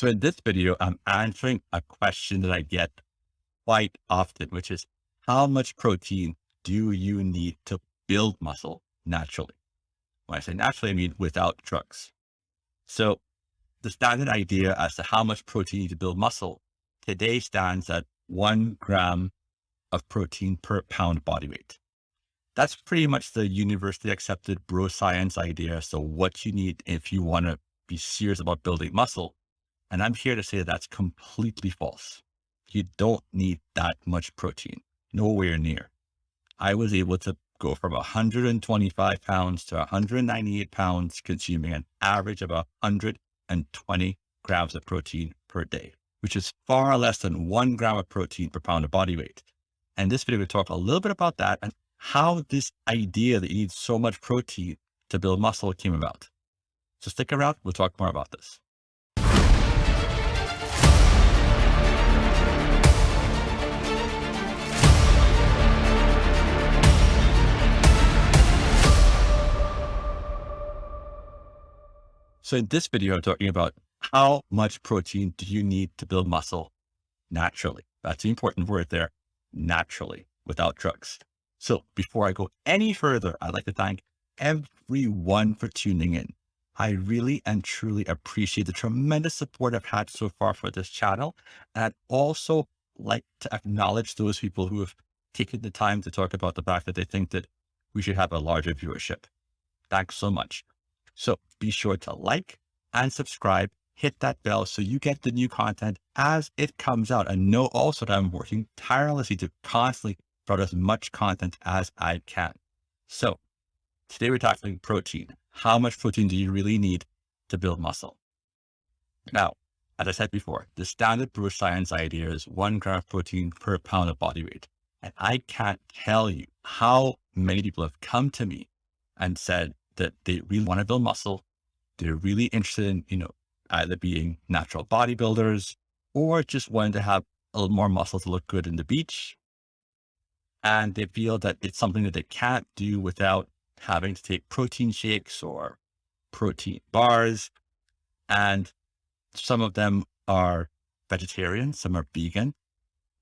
So in this video, I'm answering a question that I get quite often, which is how much protein do you need to build muscle naturally? When I say naturally, I mean without drugs. So the standard idea as to how much protein you need to build muscle today stands at 1 gram of protein per pound body weight. That's pretty much the universally accepted bro science idea. So what you need if you want to be serious about building muscle. And I'm here to say that that's completely false. You don't need that much protein, nowhere near. I was able to go from 125 pounds to 198 pounds, consuming an average of 120 grams of protein per day, which is far less than 1 gram of protein per pound of body weight. And this video, we talk a little bit about that and how this idea that you need so much protein to build muscle came about. So stick around, we'll talk more about this. So in this video, I'm talking about how much protein do you need to build muscle naturally? That's the important word there, naturally, without drugs. So before I go any further, I'd like to thank everyone for tuning in. I really and truly appreciate the tremendous support I've had so far for this channel. And I'd also like to acknowledge those people who have taken the time to talk about the fact that they think that we should have a larger viewership. Thanks so much. So be sure to like and subscribe, hit that bell so you get the new content as it comes out. And know also that I'm working tirelessly to constantly put out as much content as I can. So today we're tackling protein. How much protein do you really need to build muscle? Now, as I said before, the standard bro science idea is 1 gram of protein per pound of body weight. And I can't tell you how many people have come to me and said that they really want to build muscle. They're really interested in, either being natural bodybuilders or just wanting to have a little more muscle to look good in the beach. And they feel that it's something that they can't do without having to take protein shakes or protein bars. And some of them are vegetarian, some are vegan.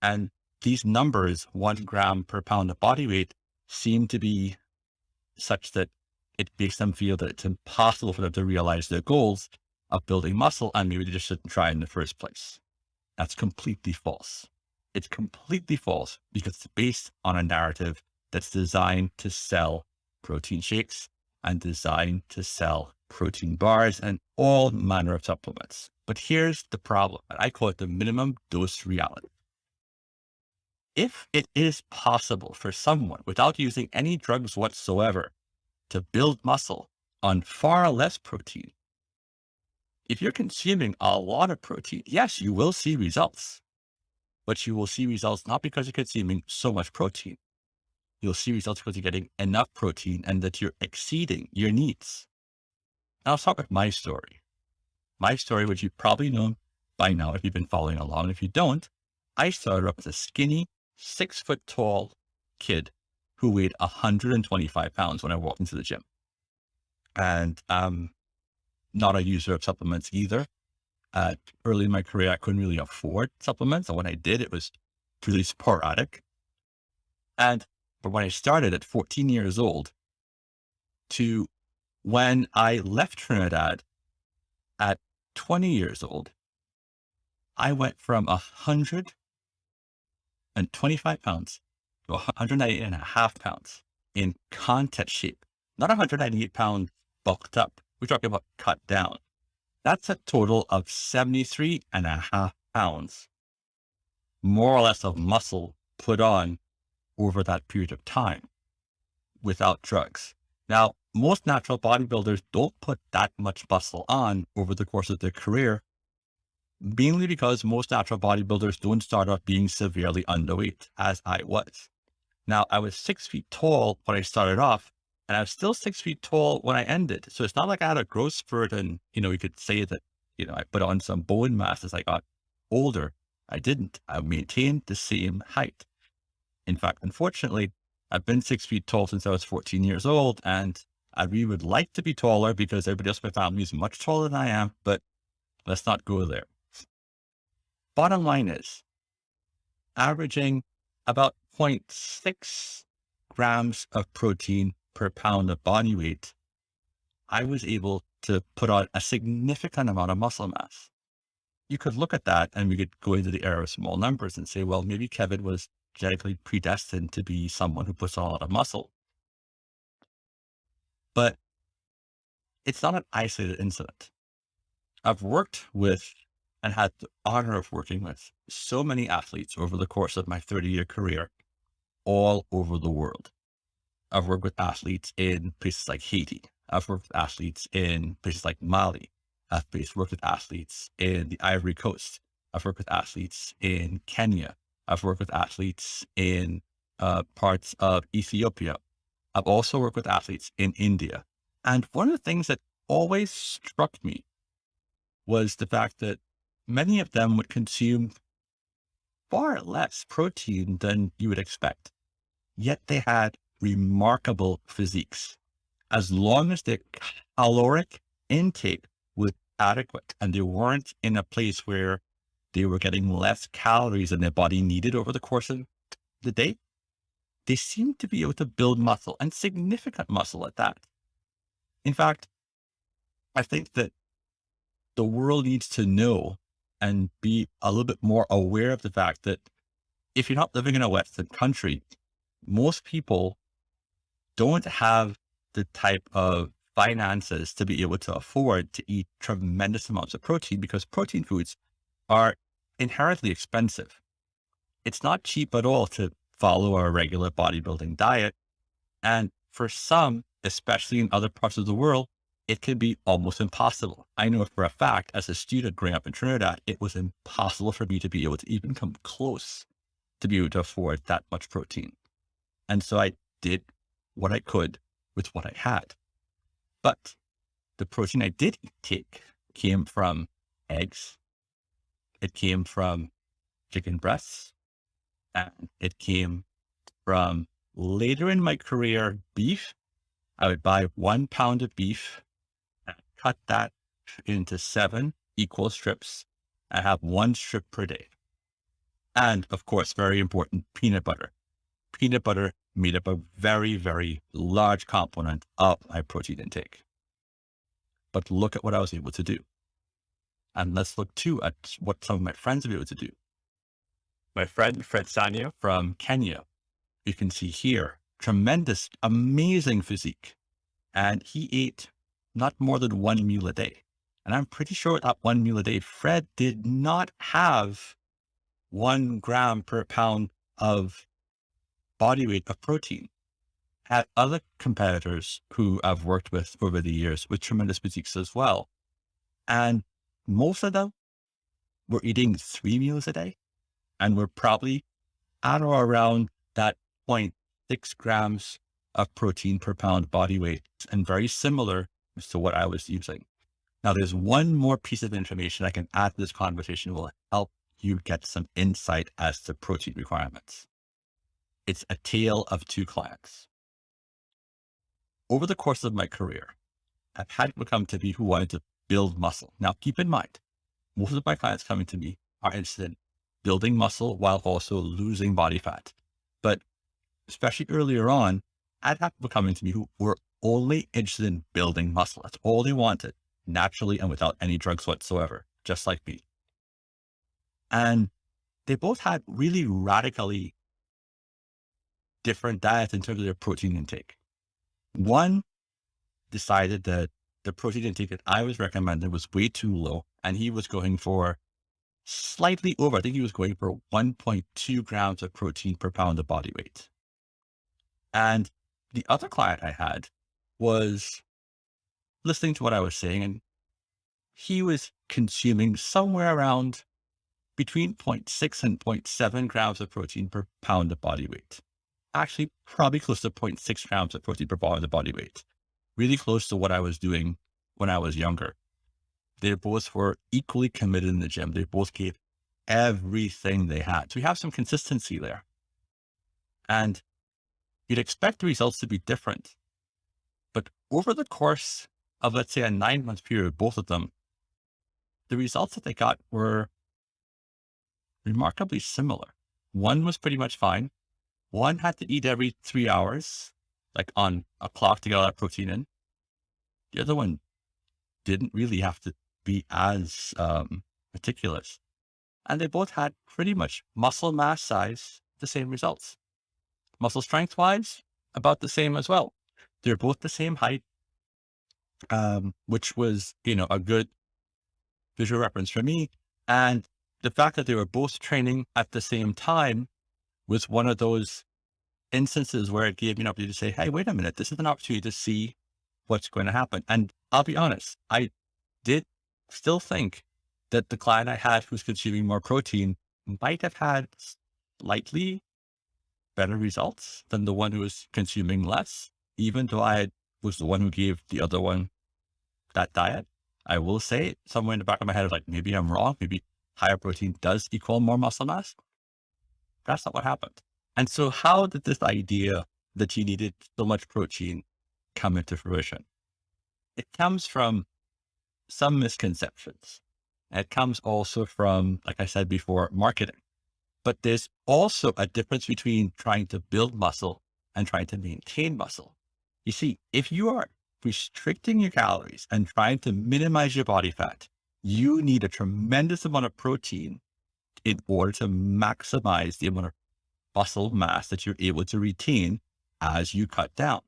And these numbers, 1 gram per pound of body weight, seem to be such that it makes them feel that it's impossible for them to realize their goals of building muscle, and maybe they just shouldn't try in the first place. That's completely false. It's completely false because it's based on a narrative that's designed to sell protein shakes and designed to sell protein bars and all manner of supplements. But here's the problem, and I call it the minimum dose reality. If it is possible for someone without using any drugs whatsoever to build muscle on far less protein, if you're consuming a lot of protein, yes, you will see results, but you will see results not because you're consuming so much protein. You'll see results because you're getting enough protein and that you're exceeding your needs. Now let's talk about my story. My story, which you probably know by now if you've been following along. If you don't, I started up as a skinny, 6 foot tall kid who weighed 125 pounds when I walked into the gym. And not a user of supplements either. Early in my career, I couldn't really afford supplements. And when I did, it was really sporadic. But when I started at 14 years old to when I left Trinidad at 20 years old, I went from 125 pounds to 198 and a half pounds in contest shape, not 198 pounds bulked up. We're talking about cut down. That's a total of 73 and a half pounds, more or less, of muscle put on over that period of time without drugs. Now, most natural bodybuilders don't put that much muscle on over the course of their career, mainly because most natural bodybuilders don't start off being severely underweight, as I was. Now, I was 6 feet tall when I started off, and I was still 6 feet tall when I ended. So it's not like I had a growth spurt and, you could say that, I put on some bone mass as I got older. I didn't. I maintained the same height. In fact, unfortunately, I've been 6 feet tall since I was 14 years old, and I really would like to be taller because everybody else in my family is much taller than I am, but let's not go there. bottom line is averaging about 0.6 grams of protein per pound of body weight, I was able to put on a significant amount of muscle mass. You could look at that and we could go into the era of small numbers and say, well, maybe Kevin was genetically predestined to be someone who puts on a lot of muscle. But it's not an isolated incident. I've worked with and had the honor of working with so many athletes over the course of my 30-year career all over the world. I've worked with athletes in places like Haiti. I've worked with athletes in places like Mali. I've worked with athletes in the Ivory Coast. I've worked with athletes in Kenya. I've worked with athletes in parts of Ethiopia. I've also worked with athletes in India. And one of the things that always struck me was the fact that many of them would consume far less protein than you would expect. Yet they had remarkable physiques. As long as their caloric intake was adequate and they weren't in a place where they were getting less calories than their body needed over the course of the day, they seemed to be able to build muscle, and significant muscle at that. In fact, I think that the world needs to know and be a little bit more aware of the fact that if you're not living in a Western country, most people don't have the type of finances to be able to afford to eat tremendous amounts of protein, because protein foods are inherently expensive. It's not cheap at all to follow a regular bodybuilding diet. And for some, especially in other parts of the world, it can be almost impossible. I know for a fact, as a student growing up in Trinidad, it was impossible for me to be able to even come close to be able to afford that much protein. And so I did what I could with what I had. But the protein I did take came from eggs. It came from chicken breasts. And it came from, later in my career, beef. I would buy 1 pound of beef and cut that into 7 equal strips. I have 1 strip per day. And of course, very important, peanut butter. Peanut butter made up a very, very large component of my protein intake. But look at what I was able to do. And let's look too at what some of my friends were able to do. My friend, Sanya from Kenya, you can see here, tremendous, amazing physique. And he ate not more than 1 meal a day. And I'm pretty sure that 1 meal a day, Fred did not have 1 gram per pound of body weight of protein. Had other competitors who I've worked with over the years with tremendous physiques as well. And most of them were eating 3 meals a day. And we're probably at or around that 0.6 grams of protein per pound body weight, and very similar to what I was using. Now, there's one more piece of information I can add to this conversation will help you get some insight as to protein requirements. It's a tale of 2 clients. Over the course of my career, I've had people come to me who wanted to build muscle. Now, keep in mind, most of my clients coming to me are interested in building muscle while also losing body fat. But especially earlier on, I'd have people coming to me who were only interested in building muscle. That's all they wanted, naturally and without any drugs whatsoever, just like me. And they both had really radically different diets in terms of their protein intake. One decided that the protein intake that I was recommending was way too low, and he was going for slightly over. I think he was going for 1.2 grams of protein per pound of body weight. And the other client I had was listening to what I was saying, and he was consuming somewhere around between 0.6 and 0.7 grams of protein per pound of body weight. Actually, probably close to 0.6 grams of protein per pound of body weight. Really close to what I was doing when I was younger. They both were equally committed in the gym. They both gave everything they had. So we have some consistency there. And you'd expect the results to be different. But over the course of, let's say, a 9-month period, both of them, the results that they got were remarkably similar. One was pretty much fine. One had to eat every 3 hours, like on a clock to get all that protein in. The other one didn't really have to be as meticulous. And they both had pretty much muscle mass size, the same results. Muscle strength wise, about the same as well. They're both the same height, which was, a good visual reference for me. And the fact that they were both training at the same time was one of those instances where it gave me an opportunity to say, hey, wait a minute, this is an opportunity to see what's going to happen. And I'll be honest, I did still think that the client I had who's consuming more protein might have had slightly better results than the one who was consuming less, even though I was the one who gave the other one that diet. I will say somewhere in the back of my head, like, maybe I'm wrong. Maybe higher protein does equal more muscle mass. That's not what happened. And so how did this idea that you needed so much protein come into fruition? It comes from some misconceptions. It comes also from, like I said before, marketing. But there's also a difference between trying to build muscle and trying to maintain muscle. You see, if you are restricting your calories and trying to minimize your body fat, you need a tremendous amount of protein in order to maximize the amount of muscle mass that you're able to retain as you cut down.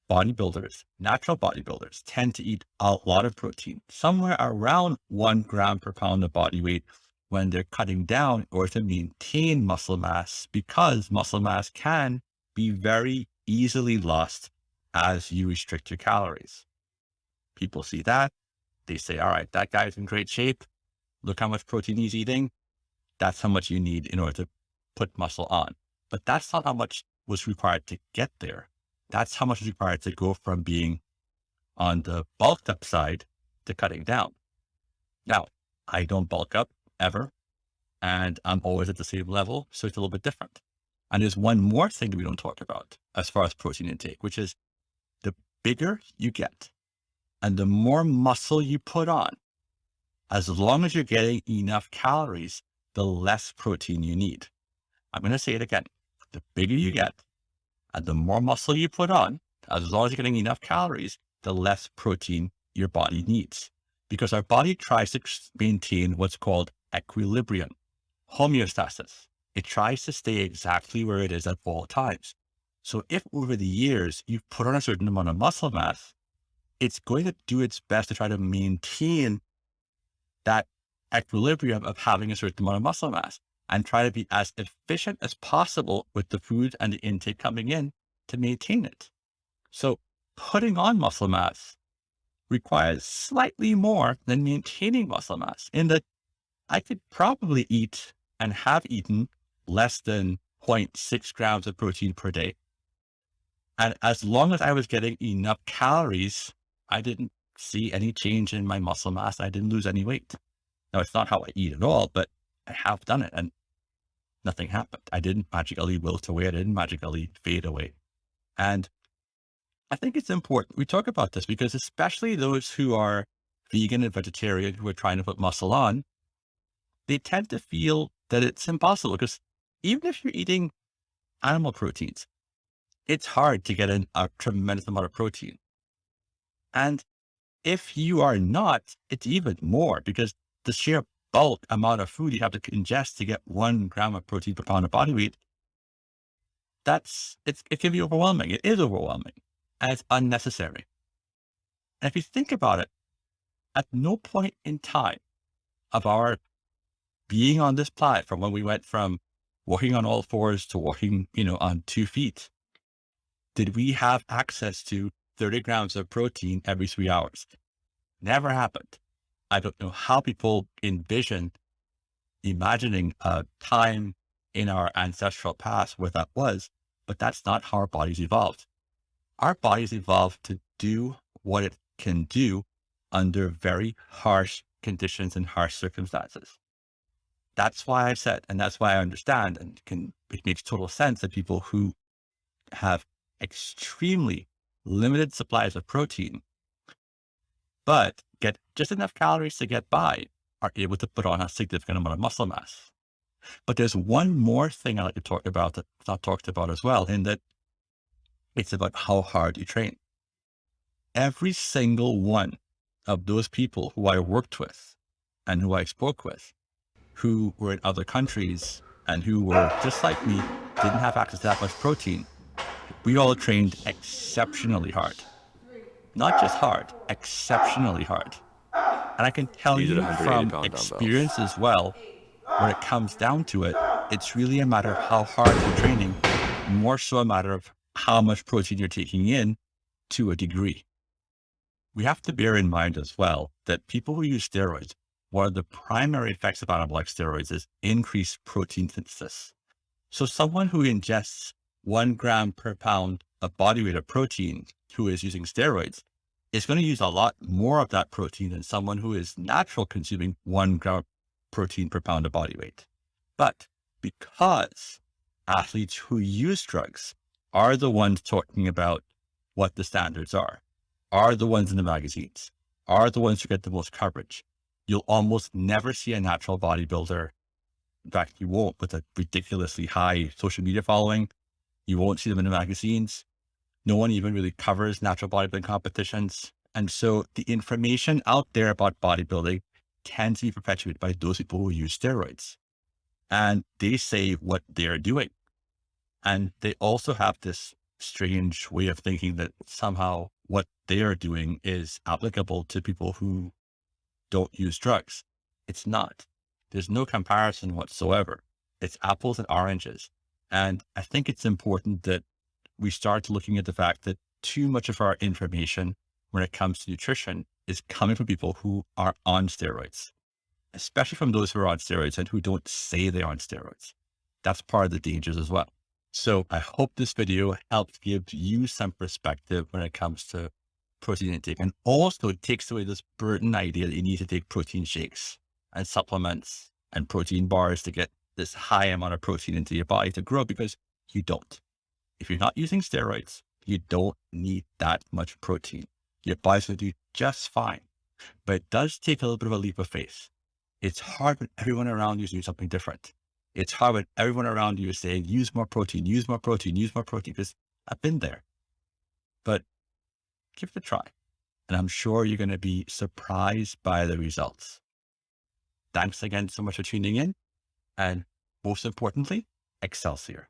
Bodybuilders, natural bodybuilders, tend to eat a lot of protein, somewhere around 1 gram per pound of body weight when they're cutting down in order to maintain muscle mass, because muscle mass can be very easily lost as you restrict your calories. People see that. They say, all right, that guy's in great shape. Look how much protein he's eating. That's how much you need in order to put muscle on. But that's not how much was required to get there. That's how much is required to go from being on the bulked up side to cutting down. Now, I don't bulk up ever, and I'm always at the same level, so it's a little bit different. And there's one more thing that we don't talk about as far as protein intake, which is the bigger you get and the more muscle you put on, as long as you're getting enough calories, the less protein you need. I'm going to say it again. The bigger you get and the more muscle you put on, as long as you're getting enough calories, the less protein your body needs. Because our body tries to maintain what's called equilibrium, homeostasis. It tries to stay exactly where it is at all times. So if over the years you've put on a certain amount of muscle mass, it's going to do its best to try to maintain that equilibrium of having a certain amount of muscle mass and try to be as efficient as possible with the food and the intake coming in to maintain it. So putting on muscle mass requires slightly more than maintaining muscle mass, in that I could probably eat and have eaten less than 0.6 grams of protein per day. And as long as I was getting enough calories, I didn't see any change in my muscle mass. I didn't lose any weight. Now, it's not how I eat at all, but I have done it and nothing happened. I didn't magically wilt away. I didn't magically fade away. And I think it's important we talk about this because especially those who are vegan and vegetarian who are trying to put muscle on, they tend to feel that it's impossible, because even if you're eating animal proteins, it's hard to get in a tremendous amount of protein. And if you are not, it's even more, because the sheer bulk amount of food you have to ingest to get 1 gram of protein per pound of body weight, it can be overwhelming. It is overwhelming and it's unnecessary. And if you think about it, at no point in time of our being on this planet, from when we went from walking on all fours to walking, on 2 feet, did we have access to 30 grams of protein every 3 hours? Never happened. I don't know how people envision imagining a time in our ancestral past where that was, but that's not how our bodies evolved. Our bodies evolved to do what it can do under very harsh conditions and harsh circumstances. That's why I said, and that's why I understand, and it makes total sense that people who have extremely limited supplies of protein, but get just enough calories to get by, are able to put on a significant amount of muscle mass. But there's one more thing I like to talk about that's not talked about as well, in that it's about how hard you train. Every single one of those people who I worked with and who I spoke with, who were in other countries and who were just like me, didn't have access to that much protein, we all trained exceptionally hard. Not just hard, exceptionally hard. And I can tell These are the you 180 from pound dumbbells. experience as well, when it comes down to it, it's really a matter of how hard you're training, more so a matter of how much protein you're taking in to a degree. We have to bear in mind as well that people who use steroids, one of the primary effects of anabolic steroids is increased protein synthesis. So someone who ingests 1 gram per pound of body weight of protein who is using steroids is going to use a lot more of that protein than someone who is natural consuming 1 gram protein per pound of body weight. But because athletes who use drugs are the ones talking about what the standards are the ones in the magazines, are the ones who get the most coverage, you'll almost never see a natural bodybuilder. In fact, you won't, with a ridiculously high social media following. You won't see them in the magazines. No one even really covers natural bodybuilding competitions. And so the information out there about bodybuilding tends to be perpetuated by those people who use steroids. And they say what they're doing. And they also have this strange way of thinking that somehow what they are doing is applicable to people who don't use drugs. It's not. There's no comparison whatsoever. It's apples and oranges. And I think it's important that we start looking at the fact that too much of our information when it comes to nutrition is coming from people who are on steroids, especially from those who are on steroids and who don't say they're on steroids. That's part of the dangers as well. So I hope this video helps give you some perspective when it comes to protein intake, and also it takes away this burden idea that you need to take protein shakes and supplements and protein bars to get this high amount of protein into your body to grow, because you don't. If you're not using steroids, you don't need that much protein. Your body's going to do just fine. But it does take a little bit of a leap of faith. It's hard when everyone around you is doing something different. It's hard when everyone around you is saying, use more protein, use more protein, use more protein, because I've been there. But give it a try. And I'm sure you're going to be surprised by the results. Thanks again so much for tuning in. And most importantly, Excelsior.